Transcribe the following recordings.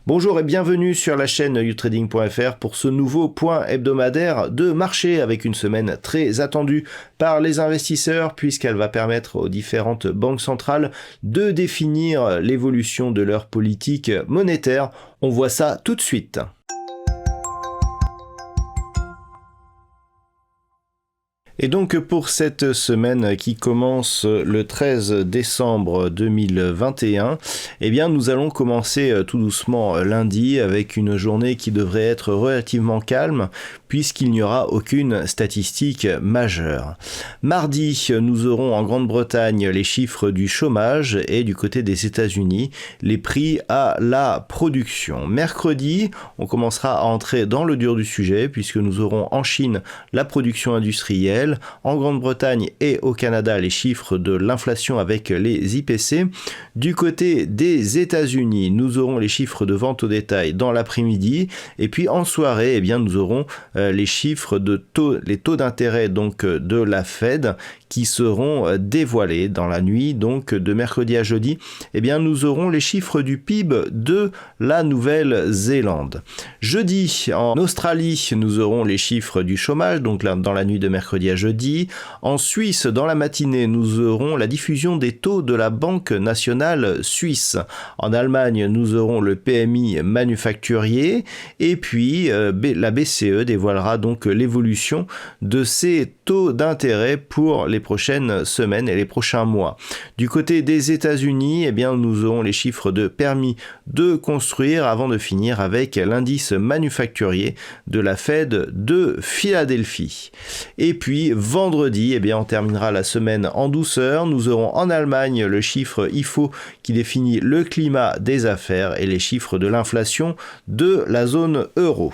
Bonjour et bienvenue sur la chaîne youtrading.fr pour ce nouveau point hebdomadaire de marché avec une semaine très attendue par les investisseurs puisqu'elle va permettre aux différentes banques centrales de définir l'évolution de leur politique monétaire. On voit ça tout de suite. Et donc pour cette semaine qui commence le 13 décembre 2021, eh bien nous allons commencer tout doucement lundi avec une journée qui devrait être relativement calme puisqu'il n'y aura aucune statistique majeure. Mardi, nous aurons en Grande-Bretagne les chiffres du chômage et du côté des États-Unis, les prix à la production. Mercredi, on commencera à entrer dans le dur du sujet puisque nous aurons en Chine la production industrielle, en Grande-Bretagne et au Canada les chiffres de l'inflation avec les IPC. Du côté des États-Unis, nous aurons les chiffres de vente au détail dans l'après-midi et puis en soirée, eh bien, nous aurons les chiffres de taux, les taux d'intérêt donc de la Fed qui seront dévoilés dans la nuit donc de mercredi à jeudi. Eh bien, nous aurons les chiffres du PIB de la Nouvelle-Zélande. Jeudi, en Australie, nous aurons les chiffres du chômage donc là, dans la nuit de mercredi à jeudi. En Suisse, dans la matinée, nous aurons la diffusion des taux de la Banque nationale suisse. En Allemagne, nous aurons le PMI manufacturier et puis la BCE dévoilera donc l'évolution de ces taux d'intérêt pour les prochaines semaines et les prochains mois. Du côté des États-Unis, eh bien, nous aurons les chiffres de permis de construire avant de finir avec l'indice manufacturier de la Fed de Philadelphie. Et puis vendredi, eh bien, on terminera la semaine en douceur. Nous aurons en Allemagne le chiffre IFO qui définit le climat des affaires et les chiffres de l'inflation de la zone euro.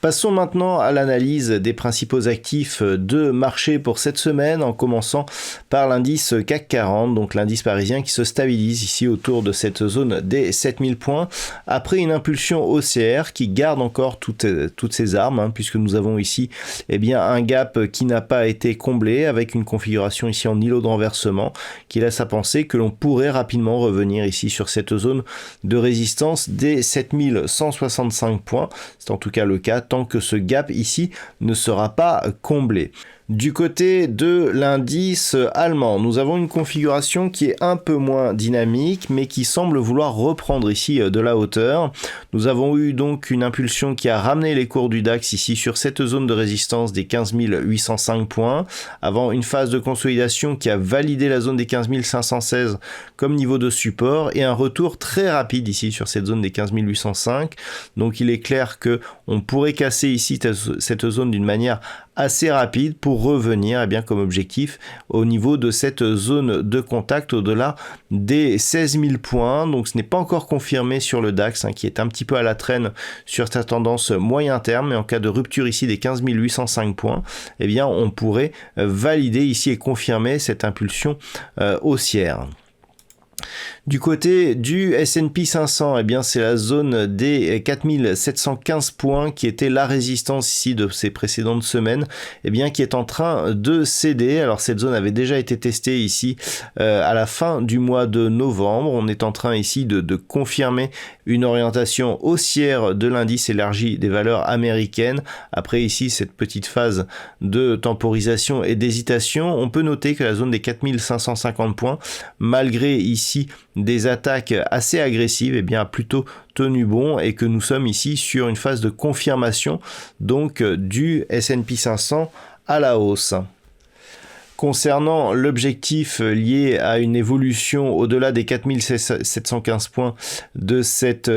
Passons maintenant à l'analyse des principaux actifs de marché pour cette semaine en commençant par l'indice CAC 40, donc l'indice parisien qui se stabilise ici autour de cette zone des 7000 points après une impulsion haussière qui garde encore toutes ses armes puisque nous avons ici eh bien, un gap qui n'a pas été comblé avec une configuration ici en îlot de renversement qui laisse à penser que l'on pourrait rapidement revenir ici sur cette zone de résistance des 7165 points. C'est en tout cas le cas tant que ce gap ici ne sera pas comblé. Du côté de l'indice allemand, nous avons une configuration qui est un peu moins dynamique, mais qui semble vouloir reprendre ici de la hauteur. Nous avons eu donc une impulsion qui a ramené les cours du DAX ici sur cette zone de résistance des 15 805 points, avant une phase de consolidation qui a validé la zone des 15 516 comme niveau de support, et un retour très rapide ici sur cette zone des 15 805. Donc il est clair que on pourrait casser ici cette zone d'une manière assez rapide pour revenir eh bien, comme objectif au niveau de cette zone de contact au-delà des 16 000 points. Donc ce n'est pas encore confirmé sur le DAX qui est un petit peu à la traîne sur sa tendance moyen terme, mais en cas de rupture ici des 15 805 points, eh bien, on pourrait valider ici et confirmer cette impulsion haussière. Du côté du S&P 500, eh bien c'est la zone des 4715 points qui était la résistance ici de ces précédentes semaines, eh bien qui est en train de céder. Alors cette zone avait déjà été testée ici à la fin du mois de novembre. On est en train ici de confirmer une orientation haussière de l'indice élargi des valeurs américaines. Après ici cette petite phase de temporisation et d'hésitation, on peut noter que la zone des 4550 points, malgré ici des attaques assez agressives, eh bien, a plutôt tenu bon et que nous sommes ici sur une phase de confirmation donc du S&P 500 à la hausse. Concernant l'objectif lié à une évolution au-delà des 4715 points de cet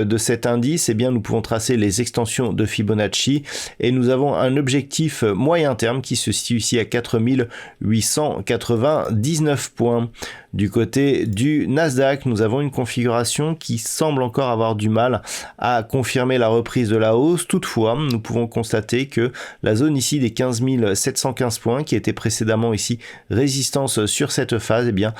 indice, eh bien nous pouvons tracer les extensions de Fibonacci et nous avons un objectif moyen terme qui se situe ici à 4899 points. Du côté du Nasdaq, nous avons une configuration qui semble encore avoir du mal à confirmer la reprise de la hausse. Toutefois, nous pouvons constater que la zone ici des 15 715 points, qui était précédemment ici résistance sur cette phase, eh bien,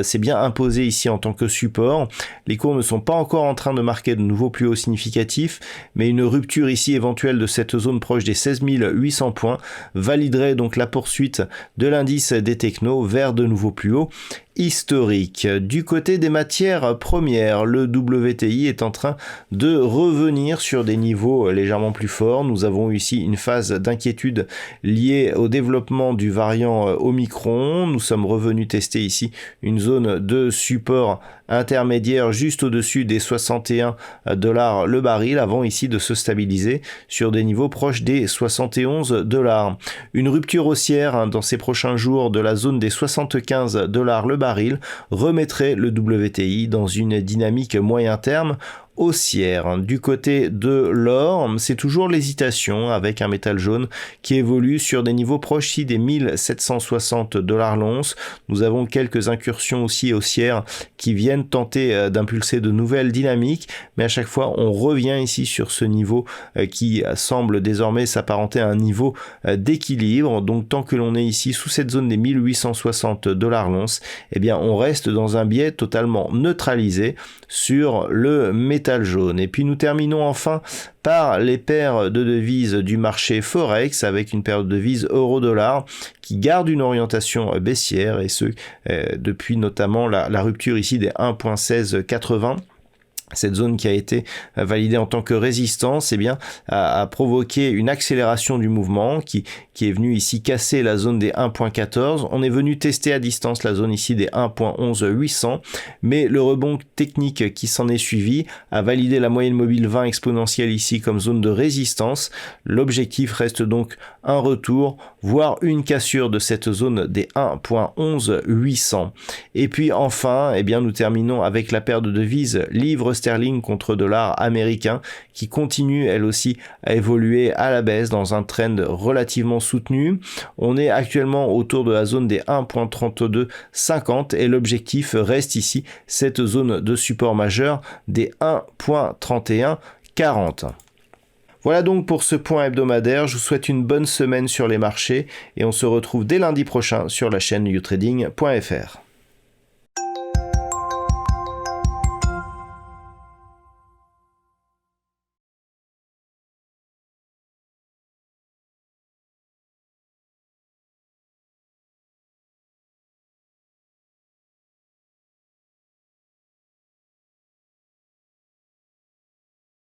s'est bien imposée ici en tant que support. Les cours ne sont pas encore en train de marquer de nouveaux plus hauts significatifs, mais une rupture ici éventuelle de cette zone proche des 16 800 points validerait donc la poursuite de l'indice des technos vers de nouveaux plus hauts. historique. Du côté des matières premières, le WTI est en train de revenir sur des niveaux légèrement plus forts. Nous avons eu ici une phase d'inquiétude liée au développement du variant Omicron. Nous sommes revenus tester ici une zone de support intermédiaire juste au-dessus des 61 $ le baril avant ici de se stabiliser sur des niveaux proches des 71 $. Une rupture haussière dans ces prochains jours de la zone des 75 $ le baril remettrait le WTI dans une dynamique moyen terme haussière. Du côté de l'or, c'est toujours l'hésitation avec un métal jaune qui évolue sur des niveaux proches ici des 1760 $ l'once. Nous avons quelques incursions aussi haussières qui viennent tenter d'impulser de nouvelles dynamiques, mais à chaque fois on revient ici sur ce niveau qui semble désormais s'apparenter à un niveau d'équilibre. Donc tant que l'on est ici sous cette zone des 1860 $ l'once, eh bien on reste dans un biais totalement neutralisé sur le métal jaune. Et puis nous terminons enfin par les paires de devises du marché Forex avec une paire de devises euro-dollar qui garde une orientation baissière et ce depuis notamment la rupture ici des 1.1680. Cette zone qui a été validée en tant que résistance, eh bien, a provoqué une accélération du mouvement qui est venu ici casser la zone des 1.14. On est venu tester à distance la zone ici des 1.11800, mais le rebond technique qui s'en est suivi a validé la moyenne mobile 20 exponentielle ici comme zone de résistance. L'objectif reste donc un retour, voire une cassure de cette zone des 1.11800. Et puis enfin, eh bien, nous terminons avec la paire de devises livre sterling contre dollar américain qui continue elle aussi à évoluer à la baisse dans un trend relativement soutenu. On est actuellement autour de la zone des 1.3250 et l'objectif reste ici cette zone de support majeur des 1.3140. Voilà donc pour ce point hebdomadaire. Je vous souhaite une bonne semaine sur les marchés et on se retrouve dès lundi prochain sur la chaîne youtrading.fr.